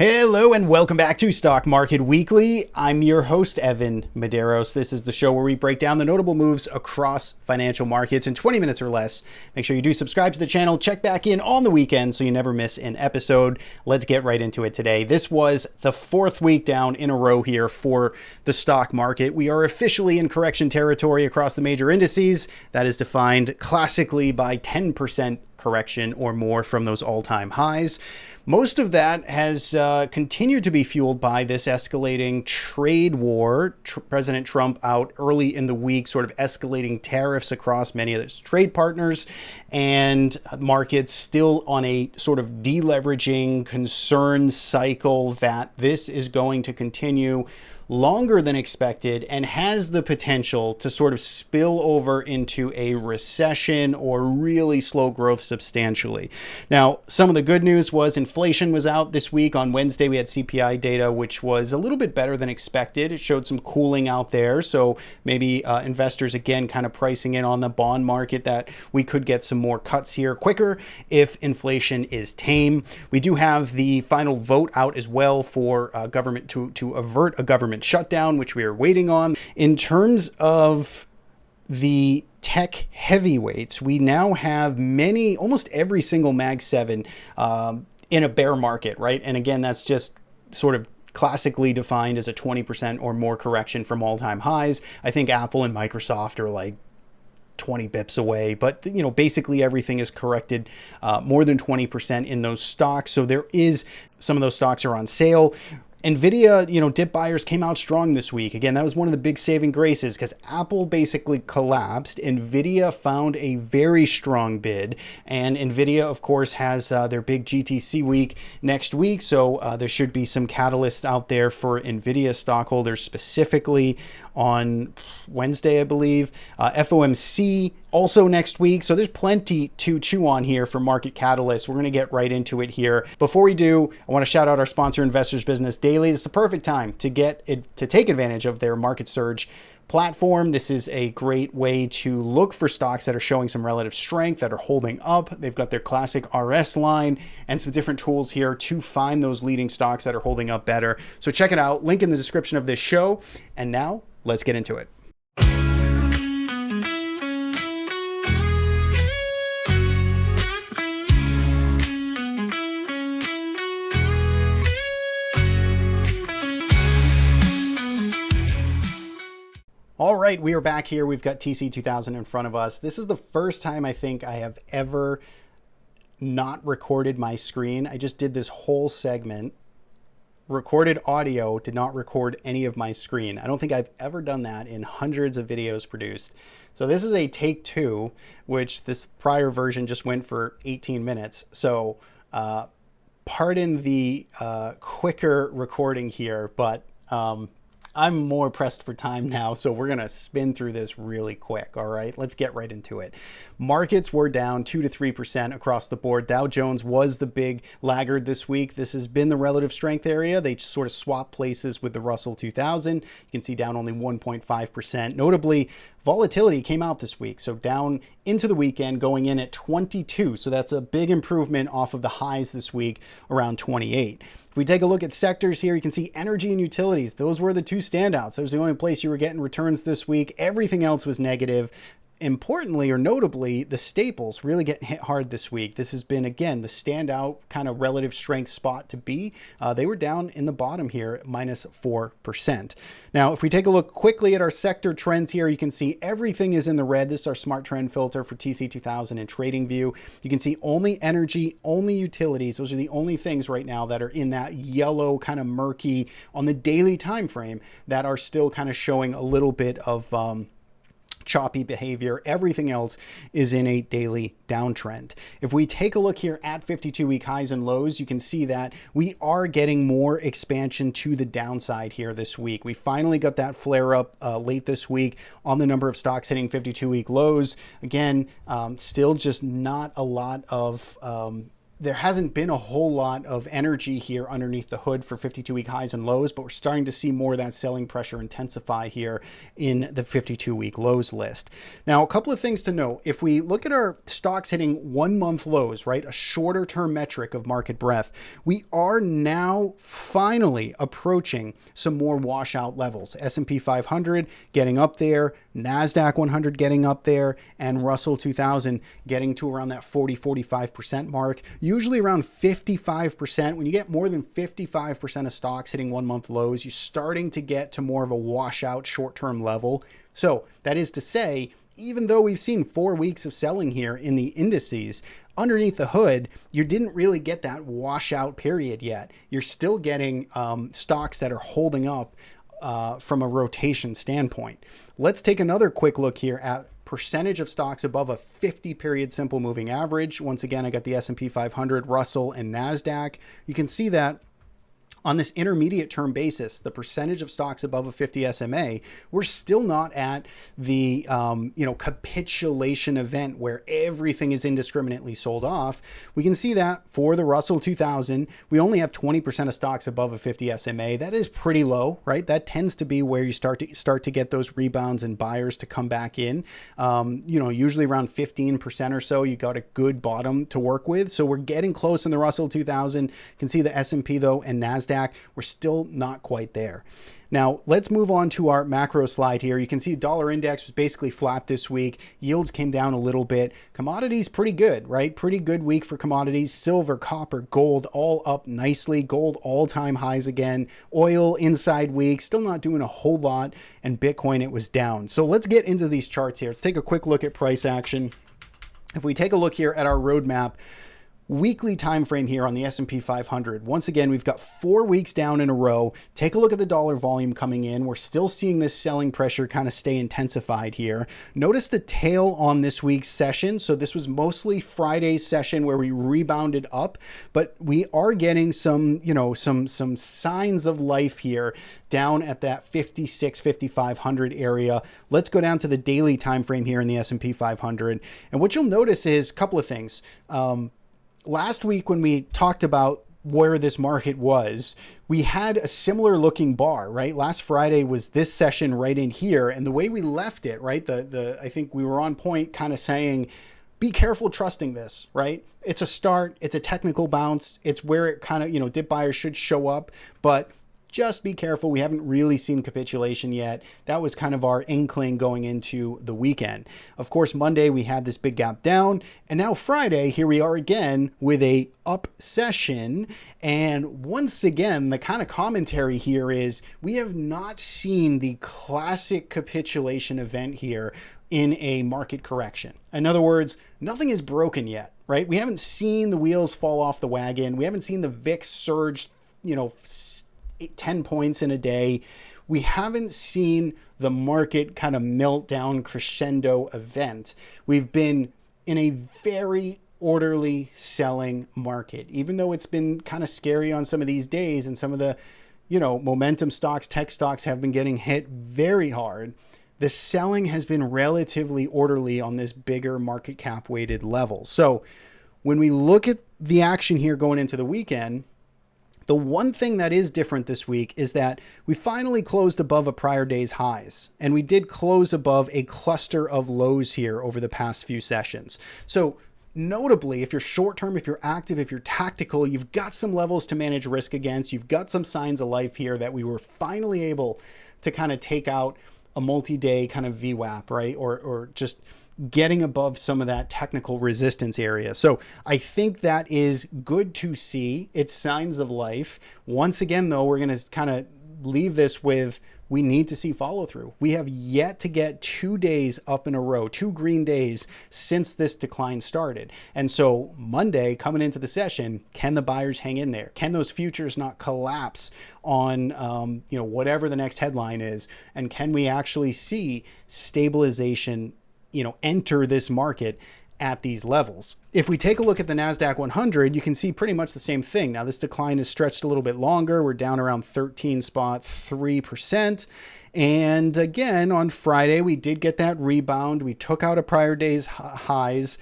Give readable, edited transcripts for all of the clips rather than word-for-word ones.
Hello and welcome back to Stock Market Weekly. I'm your host, Evan Medeiros. This is the show where we break down the notable moves across financial markets in 20 minutes or less. Make sure you do subscribe to the channel, check back in on the weekend so you never miss an episode. Let's get right into it today. This was the fourth week down in a row here for the stock market. We are officially in correction territory across the major indices. That is defined classically by 10% correction or more from those all-time highs. Most of that has continued to be fueled by this escalating trade war. President Trump out early in the week, sort of escalating tariffs across many of his trade partners, and markets still on a sort of deleveraging concern cycle that this is going to continue longer than expected and has the potential to sort of spill over into a recession or really slow growth substantially. Now, some of the good news was inflation was out this week. On Wednesday, we had CPI data, which was a little bit better than expected. It showed some cooling out there. So maybe investors, again, kind of pricing in on the bond market that we could get some more cuts here quicker if inflation is tame. We do have the final vote out as well for government to avert a government shutdown, which we are waiting on. In terms of the tech heavyweights, we now have almost every single Mag 7 in a bear market, right? And again, that's just sort of classically defined as a 20% or more correction from all-time highs. I think Apple and Microsoft are like 20 bips away, but basically everything is corrected more than 20% in those stocks. So there is, some of those stocks are on sale. NVIDIA, dip buyers came out strong this week. Again, that was one of the big saving graces because Apple basically collapsed. NVIDIA found a very strong bid. And NVIDIA, of course, has their big GTC week next week. So there should be some catalysts out there for NVIDIA stockholders specifically on Wednesday, I believe. FOMC also next week. So there's plenty to chew on here for market catalysts. We're going to get right into it here. Before we do, I want to shout out our sponsor, Investors Business Daily. It's the perfect time to take advantage of their market surge platform. This is a great way to look for stocks that are showing some relative strength, that are holding up. They've got their classic RS line and some different tools here to find those leading stocks that are holding up better. So check it out. Link in the description of this show. And now let's get into it. All right, we are back here. We've got TC 2000 in front of us. This is the first time I think I have ever not recorded my screen. I just did this whole segment, recorded audio, did not record any of my screen. I don't think I've ever done that in hundreds of videos produced. So this is a take two, which this prior version just went for 18 minutes. So pardon the quicker recording here, but I'm more pressed for time now, so we're going to spin through this really quick, all right? Let's get right into it. Markets were down 2 to 3% across the board. Dow Jones was the big laggard this week. This has been the relative strength area. They sort of swapped places with the Russell 2000. You can see down only 1.5%. Notably, volatility came out this week, so down into the weekend, going in at 22. So that's a big improvement off of the highs this week, around 28. If we take a look at sectors here, you can see energy and utilities. Those were the two standouts. That was the only place you were getting returns this week. Everything else was negative. Importantly or notably, the staples really getting hit hard this week. This has been, again, the standout kind of relative strength spot to be. They were down in the bottom here at minus 4%. Now, if we take a look quickly at our sector trends here, you can see everything is in the red. This is our smart trend filter for TC 2000 and TradingView. You can see only energy, only utilities. Those are the only things right now that are in that yellow kind of murky on the daily time frame that are still kind of showing a little bit of choppy behavior. Everything else is in a daily downtrend. If we take a look here at 52-week highs and lows, you can see that we are getting more expansion to the downside here this week. We finally got that flare up late this week on the number of stocks hitting 52-week lows. Again, still just not a lot of there hasn't been a whole lot of energy here underneath the hood for 52-week highs and lows, but we're starting to see more of that selling pressure intensify here in the 52-week lows list. Now, a couple of things to note. If we look at our stocks hitting 1 month lows, right, a shorter term metric of market breadth, we are now finally approaching some more washout levels. S&P 500 getting up there, Nasdaq 100 getting up there, and Russell 2000 getting to around that 40-45% mark. Usually around 55%. When you get more than 55% of stocks hitting 1 month lows, you're starting to get to more of a washout short-term level. So that is to say, even though we've seen 4 weeks of selling here in the indices, underneath the hood, you didn't really get that washout period yet. You're still getting stocks that are holding up from a rotation standpoint. Let's take another quick look here at percentage of stocks above a 50-period simple moving average. Once again, I got the S&P 500, Russell, and Nasdaq. You can see that on this intermediate term basis, the percentage of stocks above a 50 SMA, we're still not at the capitulation event where everything is indiscriminately sold off. We can see that for the Russell 2000, we only have 20% of stocks above a 50 SMA. That is pretty low, right? That tends to be where you start to get those rebounds and buyers to come back in. Usually around 15% or so, you got a good bottom to work with. So we're getting close in the Russell 2000. You can see the S&P though and Nasdaq. We're still not quite there. Now, let's move on to our macro slide here. You can see dollar index was basically flat this week. Yields came down a little bit. Commodities, pretty good, right? Pretty good week for commodities. Silver, copper, gold, all up nicely. Gold, all-time highs again. Oil, inside week, still not doing a whole lot. And Bitcoin, it was down. So let's get into these charts here. Let's take a quick look at price action. If we take a look here at our roadmap, weekly time frame here on the S&P 500. Once again, we've got 4 weeks down in a row. Take a look at the dollar volume coming in. We're still seeing this selling pressure kind of stay intensified here. Notice the tail on this week's session. So this was mostly Friday's session where we rebounded up, but we are getting some signs of life here down at that 5,500 area. Let's go down to the daily time frame here in the S&P 500. And what you'll notice is a couple of things. Last week when we talked about where this market was, we had a similar looking bar, right? Last Friday was this session right in here. And the way we left it, right? I think we were on point kind of saying, be careful trusting this, right? It's a start. It's a technical bounce. It's where it kind of, dip buyers should show up, but just be careful. We haven't really seen capitulation yet. That was kind of our inkling going into the weekend. Of course, Monday we had this big gap down, and now Friday, here we are again with a up session. And once again, the kind of commentary here is we have not seen the classic capitulation event here in a market correction. In other words, nothing is broken yet, right? We haven't seen the wheels fall off the wagon. We haven't seen the VIX surge, 10 points in a day. We haven't seen the market kind of melt down crescendo event. We've been in a very orderly selling market, even though it's been kind of scary on some of these days and some of the, momentum stocks, tech stocks have been getting hit very hard. The selling has been relatively orderly on this bigger market cap weighted level. So when we look at the action here going into the weekend, the one thing that is different this week is that we finally closed above a prior day's highs, and we did close above a cluster of lows here over the past few sessions. So notably, if you're short-term, if you're active, if you're tactical, you've got some levels to manage risk against. You've got some signs of life here that we were finally able to kind of take out a multi-day kind of VWAP, right? Or just getting above some of that technical resistance area. So I think that is good to see. It's signs of life. Once again, though, we're going to kind of leave this with, we need to see follow through. We have yet to get 2 days up in a row, 2 green days since this decline started. And so Monday coming into the session, can the buyers hang in there? Can those futures not collapse on, whatever the next headline is? And can we actually see stabilization enter this market at these levels? If we take a look at the Nasdaq 100, you can see pretty much the same thing. Now this decline is stretched a little bit longer. We're down around 13.3%. And again, on Friday, we did get that rebound. We took out a prior day's highs.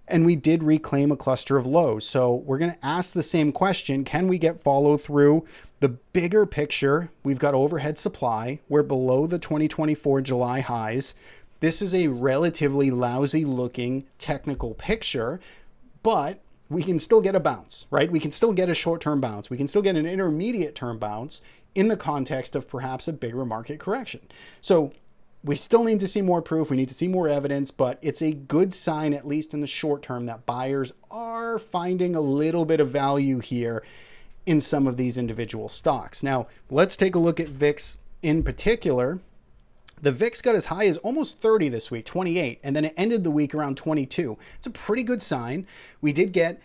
And we did reclaim a cluster of lows. So we're going to ask the same question. Can we get follow through? The bigger picture, we've got overhead supply. We're below the 2024 July highs. This is a relatively lousy looking technical picture, but we can still get a bounce, right? We can still get a short-term bounce. We can still get an intermediate-term bounce in the context of perhaps a bigger market correction. So we still need to see more proof. We need to see more evidence, but it's a good sign, at least in the short term, that buyers are finding a little bit of value here in some of these individual stocks. Now, let's take a look at VIX in particular. The VIX got as high as almost 30 this week, 28, and then it ended the week around 22. It's a pretty good sign. We did get,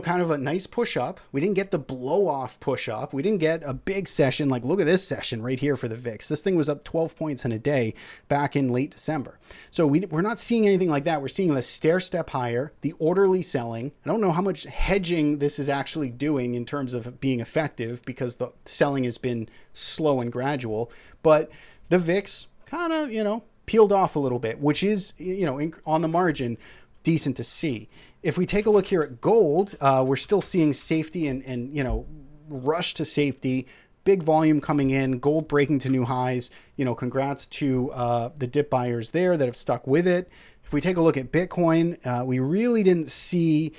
kind of a nice push up. We didn't get the blow off push up. We didn't get a big session. Like, look at this session right here for the VIX. This thing was up 12 points in a day back in late December. So we're not seeing anything like that. We're seeing the stair step higher, the orderly selling. I don't know how much hedging this is actually doing in terms of being effective because the selling has been slow and gradual, but the VIX kind of, peeled off a little bit, which is, on the margin, decent to see. If we take a look here at gold, we're still seeing safety and rush to safety, big volume coming in, gold breaking to new highs. Congrats to the dip buyers there that have stuck with it. If we take a look at Bitcoin, we really didn't see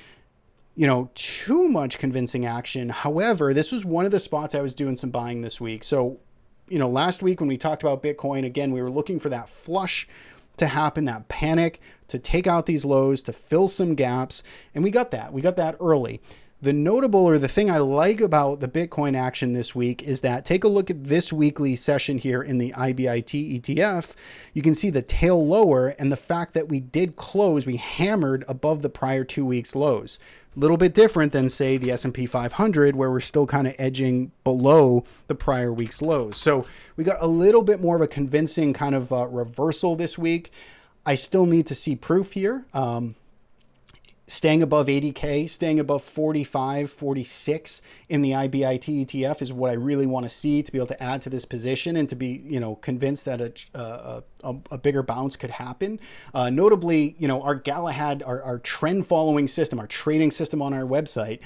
too much convincing action. However, this was one of the spots I was doing some buying this week. So last week when we talked about Bitcoin, again, we were looking for that flush to happen, that panic to take out these lows, to fill some gaps. And we got that. We got that early. The notable, or the thing I like about the Bitcoin action this week, is that take a look at this weekly session here in the IBIT ETF. You can see the tail lower and the fact that we did close, we hammered above the prior 2 weeks lows. A little bit different than, say, the S&P 500, where we're still kind of edging below the prior week's lows. So we got a little bit more of a convincing kind of reversal this week. I still need to see proof here. Staying above 80K, staying above 45, 46 in the IBIT ETF is what I really want to see to be able to add to this position and to be, convinced that a bigger bounce could happen. Notably, our Galahad, our trend following system, our trading system on our website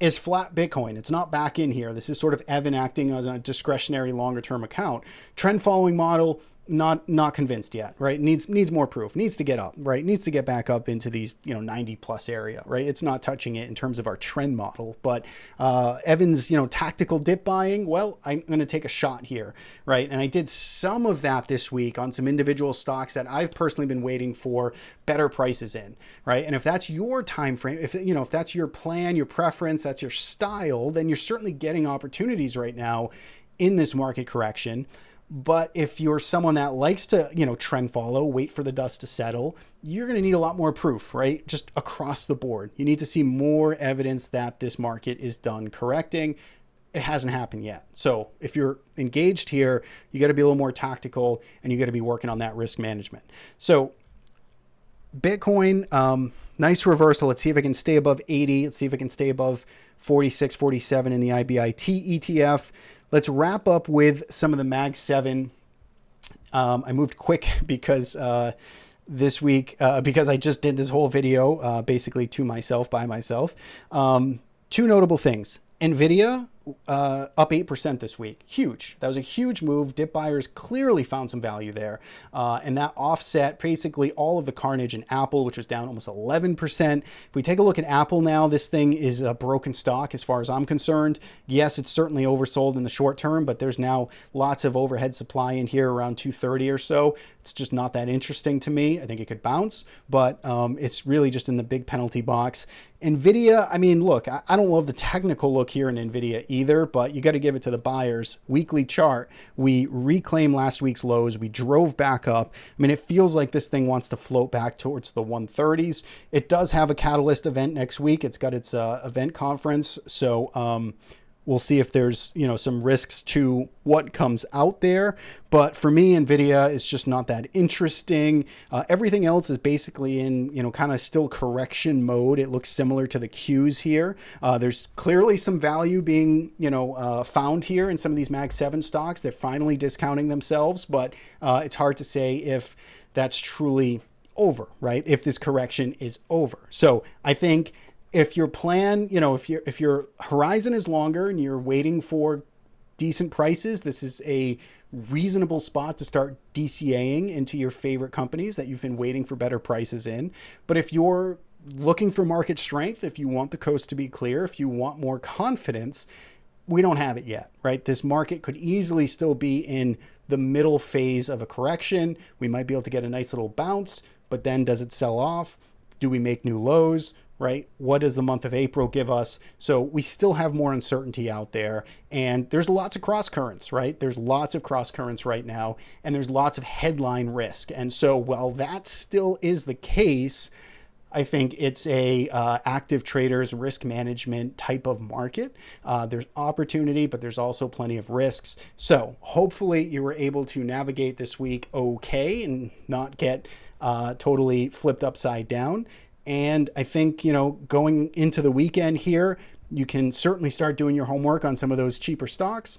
is flat Bitcoin. It's not back in here. This is sort of Evan acting as a discretionary longer term account. Trend following model, not convinced yet, right? Needs more proof, needs to get up, right? Needs to get back up into these, 90 plus area, right? It's not touching it in terms of our trend model, but Evan's, tactical dip buying, well, I'm going to take a shot here, right? And I did some of that this week on some individual stocks that I've personally been waiting for better prices in, right? And if that's your time frame, if that's your plan, your preference, that's your style, then you're certainly getting opportunities right now in this market correction. But if you're someone that likes to, trend follow, wait for the dust to settle, you're going to need a lot more proof, right? Just across the board. You need to see more evidence that this market is done correcting. It hasn't happened yet. So if you're engaged here, you got to be a little more tactical and you got to be working on that risk management. So Bitcoin, nice reversal. Let's see if I can stay above 80. Let's see if I can stay above 46, 47 in the IBIT ETF. Let's wrap up with some of the Mag 7. I moved quick because this week, because I just did this whole video basically to myself, by myself. Two notable things. NVIDIA up 8% this week. Huge. That was a huge move. Dip buyers clearly found some value there. And that offset basically all of the carnage in Apple, which was down almost 11%. If we take a look at Apple now, this thing is a broken stock as far as I'm concerned. Yes, it's certainly oversold in the short term, but there's now lots of overhead supply in here around 230 or so. It's just not that interesting to me. I think it could bounce, but it's really just in the big penalty box. NVIDIA, I mean, look, I don't love the technical look here in NVIDIA either, but you got to give it to the buyers. Weekly chart, we reclaimed last week's lows. We drove back up. I mean, it feels like this thing wants to float back towards the 130s. It does have a catalyst event next week. It's got its event conference. So we'll see if there's, some risks to what comes out there. But for me, NVIDIA is just not that interesting. Everything else is basically in, kind of still correction mode. It looks similar to the Qs here. There's clearly some value being, found here in some of these Mag 7 stocks. They're finally discounting themselves, but it's hard to say if that's truly over, right? If this correction is over. So I think if your plan, if your horizon is longer and you're waiting for decent prices, this is a reasonable spot to start DCAing into your favorite companies that you've been waiting for better prices in. But if you're looking for market strength, if you want the coast to be clear, if you want more confidence, we don't have it yet, right? This market could easily still be in the middle phase of a correction. We might be able to get a nice little bounce, but then does it sell off? Do we make new lows? Right? What does the month of April give us? So we still have more uncertainty out there, and there's lots of cross currents, right? There's lots of cross currents right now, and there's lots of headline risk. And so while that still is the case, I think it's a active traders risk management type of market. There's opportunity, but there's also plenty of risks. So hopefully you were able to navigate this week okay and not get totally flipped upside down. And I think, going into the weekend here, you can certainly start doing your homework on some of those cheaper stocks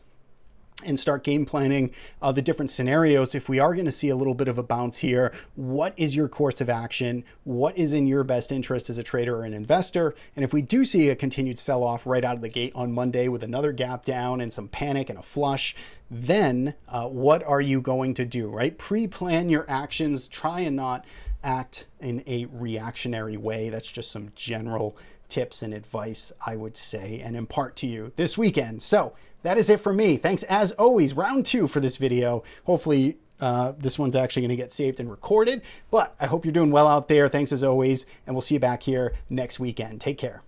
and start game planning the different scenarios. If we are going to see a little bit of a bounce here, what is your course of action? What is in your best interest as a trader or an investor? And if we do see a continued sell-off right out of the gate on Monday with another gap down and some panic and a flush, then what are you going to do, right? Pre-plan your actions. Try and not act in a reactionary way. That's just some general tips and advice I would say and impart to you this weekend. So that is it for me. Thanks as always. Round 2 for this video. Hopefully this one's actually going to get saved and recorded, but I hope you're doing well out there. Thanks as always, and we'll see you back here next weekend. Take care.